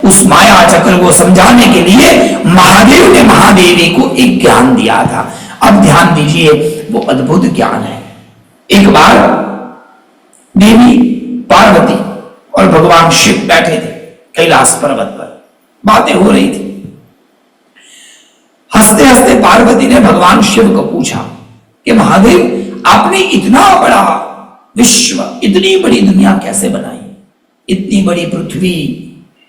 उस माया चक्र को समझाने के लिए महादेव ने महादेवी को एक ज्ञान दिया था। अब ध्यान दीजिए, वो अद्भुत ज्ञान है। एक बार देवी पार्वती और भगवान शिव बैठे थे कैलाश पर्वत पर, बातें हो रही थी। हंसते हंसते पार्वती ने भगवान शिव को पूछा कि महादेव, आपने इतना बड़ा विश्व, इतनी बड़ी दुनिया कैसे बनाई? इतनी बड़ी पृथ्वी,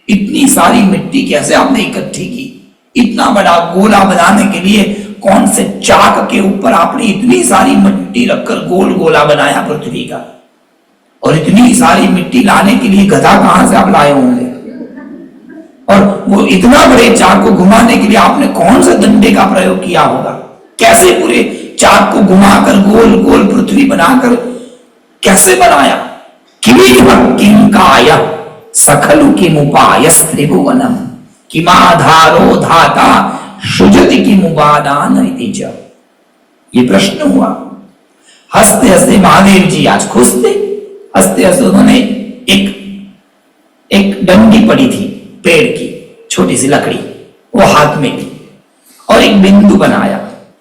इतनी सारी मिट्टी कैसे आपने इकट्ठी की? इतना बड़ा गोला बनाने के लिए कौन से चाक के ऊपर आपने इतनी सारी मिट्टी रखकर गोल गोला बनाया पृथ्वी का? और इतनी सारी मिट्टी लाने के लिए गधा कहां से आप लाए होंगे? और वो इतना बड़े चाक को घुमाने के लिए आपने कौन सा डंडे का प्रयोग किया होगा? कैसे पूरे चाक को घुमाकर गोल गोल पृथ्वी बनाकर कैसे बनाया? किंकाय सखलु किमुपायस त्रिभुवनम किमाधारो धाता सुजति किमुपादान इति च। ये प्रश्न हुआ। हंसते हंसते महादेव जी आज खुश थे। हंसते हंसते उन्होंने एक डंडी पड़ी थी पेड़ की, छोटी सी लकड़ी, वो हाथ में ली और एक बिंदु बनाया।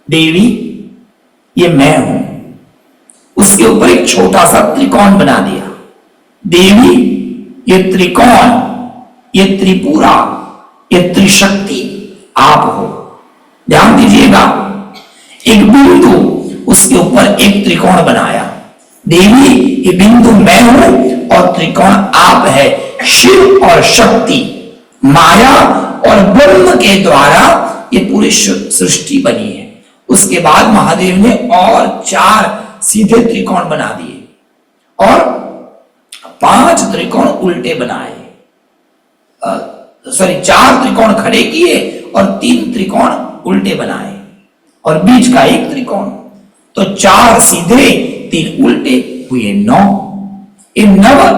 देवी, ये मैं हूं। उसके ऊपर एक छोटा सा त्रिकोण बना दिया। देवी, ये त्रिकोण, ये त्रिपुरा, ये त्रिशक्ति आप हो। ध्यान दीजिएगा, एक बिंदु, उसके ऊपर एक त्रिकोण बनाया। देवी, ये बिंदु मैं हूं और त्रिकोण आप है। शिव और शक्ति, माया और ब्रह्म के द्वारा ये पूरी सृष्टि बनी है। उसके बाद महादेव ने और 4 सीधे त्रिकोण बना दिए और 5 त्रिकोण उल्टे बनाए। 4 त्रिकोण खड़े किए और 3 त्रिकोण उल्टे बनाए और बीच का एक त्रिकोण। तो 4 सीधे 3 उल्टे हुए 9। इन 9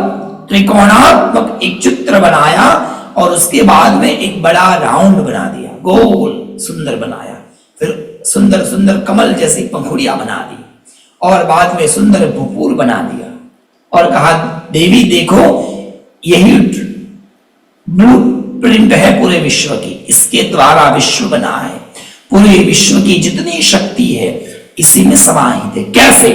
त्रिकोणात्मक एक चित्र बनाया और उसके बाद में एक बड़ा राउंड बना दिया, गोल सुंदर बनाया। फिर सुंदर सुंदर कमल जैसी पंखुड़ियां बना दी और बाद में सुंदर भूपूर बना दिया और कहा, देवी देखो, यही ब्लू प्रिंट है पूरे विश्व की, इसके द्वारा विश्व बना है। पूरे विश्व की जितनी शक्ति है इसी में समाहित है। कैसे?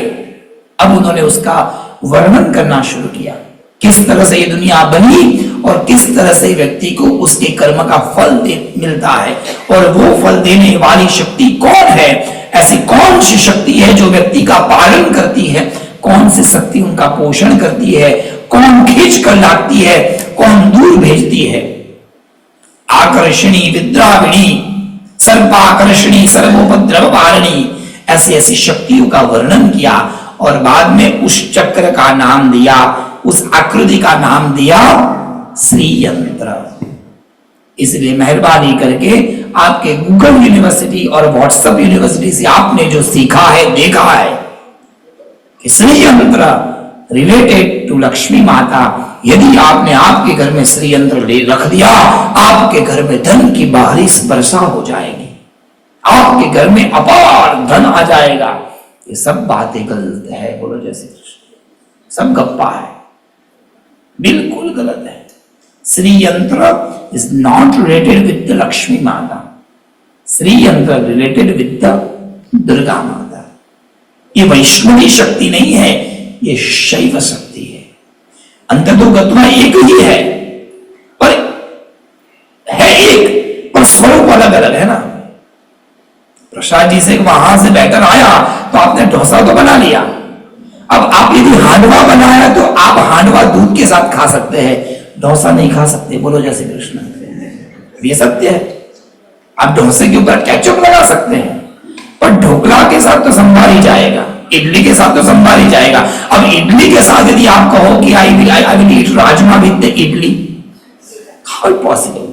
अब उन्होंने उसका वर्णन करना शुरू किया, किस तरह से ये दुनिया बनी और किस तरह से व्यक्ति को उसके कर्म का फल मिलता है और वो फल देने वाली शक्ति कौन है। ऐसी कौन सी शक्ति है जो व्यक्ति का पालन करती है, कौन सी शक्ति उनका पोषण करती है, कौन खींच कर लाती है, कौन दूर भेजती है। आकर्षणी, विद्राविणी, सर्पाकर्षणी, सर्वोपद्रव पालनी, ऐसी ऐसी शक्तियों का वर्णन किया और बाद में उस चक्र का नाम दिया, उस आकृति का नाम दिया श्री यंत्र। इसलिए मेहरबानी करके आपके गूगल यूनिवर्सिटी और व्हाट्सएप यूनिवर्सिटी से आपने जो सीखा है, देखा है कि श्री यंत्र रिलेटेड टू लक्ष्मी माता, यदि आपने आपके घर में श्री यंत्र रख दिया, आपके घर में धन की बारिश वर्षा हो जाएगी, आपके घर में अपार धन आ जाएगा। ये सब बातें गलत है, बोलो जय श्री कृष्ण। सब गप्पा है, बिल्कुल गलत है। श्री यंत्र is not related with the Lakshmi माता। श्री यंत्र रिलेटेड विद द दुर्गा माता। ये वैष्णवी शक्ति नहीं है, ये शैव शक्ति है। अंततो गत्वा एक ही है, पर है एक, पर स्वरूप अलग अलग है ना। प्रसाद जी से वहां से बैटर आया तो आपने डोसा तो बना लिया। अब आप यदि हांडवा बनाया तो आप हांडवा दूध के साथ खा सकते हैं, डोसा नहीं खा सकते, बोलो जय श्री कृष्ण। ये सत्य है। आप डोसे के ऊपर केचप लगा सकते हैं, पर ढोकला के साथ तो संभार ही जाएगा, इडली के साथ तो संभार ही जाएगा। अब इडली के साथ यदि आप कहो कि I will eat rajma with idli, how possible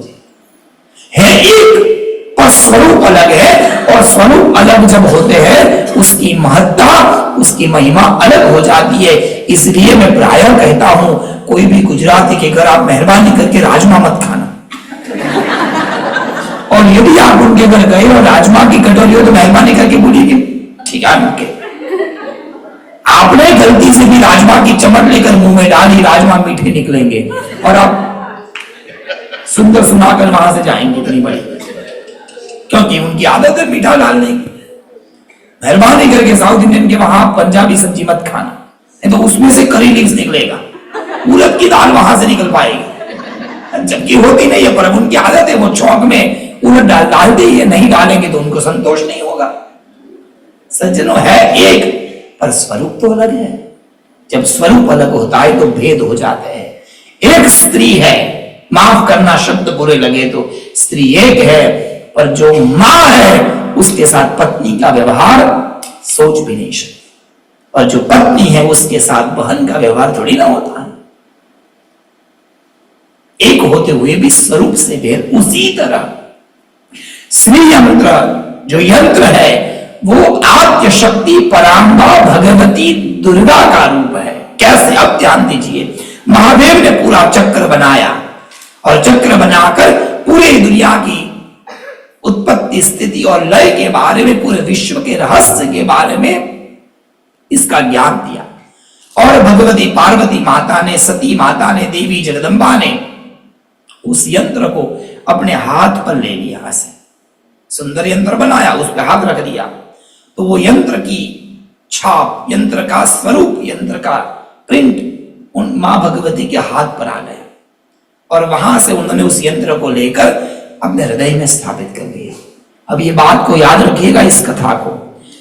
है? एक पर स्वरूप अलग है, और स्वरूप अलग जब होते हैं उसकी महत्ता, उसकी महिमा अलग हो जाती है। इसलिए मैं प्रायः कहता हूं, कोई भी गुजराती के घर आप मेहरबानी करके राजमा मत खाना, और यदि आप उनके घर गए और राजमा की कटोरी हो तो मेहरबानी करके बोलिए कि ठीक है उनके। आपने गलती से भी राजमा की चमट लेकर मुंह में डाली, राजमा मीठे निकलेंगे और आप सुंदर सुनाकर वहां से जाएंगे इतनी बड़ी, क्योंकि उनकी आदत है मीठा डालने की। मेहरबानी करके साउथ इंडियन के वहां पंजाबी सब्जी मत खाना, नहीं तो उसमें से करी लीव्स निकलेगा, उड़द की दाल वहां से निकल पाएगी, जबकि होती नहीं है, पर उनकी आदत है, वो चौक में उड़द डालते ही है, नहीं डालेंगे तो उनको संतोष नहीं होगा। सज्जनों, है एक, पर स्वरूप तो अलग है। जब स्वरूप अलग होता है तो भेद हो जाते हैं। एक स्त्री है, माफ करना शब्द बुरे लगे तो, स्त्री एक है, पर जो मां है उसके साथ पत्नी का व्यवहार सोच भी नहीं सकती, और जो पत्नी है उसके साथ बहन का व्यवहार थोड़ी ना होता है। एक होते हुए भी स्वरूप से भेद। उसी तरह श्री यंत्र जो यंत्र है वो आद्य शक्ति परांबा भगवती दुर्गा का रूप है। कैसे? अब ध्यान दीजिए, महादेव ने पूरा चक्र बनाया, और चक्र बनाकर पूरे दुनिया की उत्पत्ति स्थिति और लय के बारे में, पूरे विश्व के रहस्य के बारे में इसका ज्ञान दिया। और भगवती पार्वती माता ने, सती माता ने, देवी जगदम्बा ने उस यंत्र को अपने हाथ पर ले लिया। ऐसे सुंदर यंत्र बनाया, उस पर हाथ रख दिया, तो वो यंत्र की छाप, यंत्र का स्वरूप, यंत्र का प्रिंट उन मां भगवती के हाथ पर आ गया, और वहां से उन्होंने उस यंत्र को लेकर अपने हृदय में स्थापित कर दिया। अब ये बात को याद रखिएगा, इस कथा को।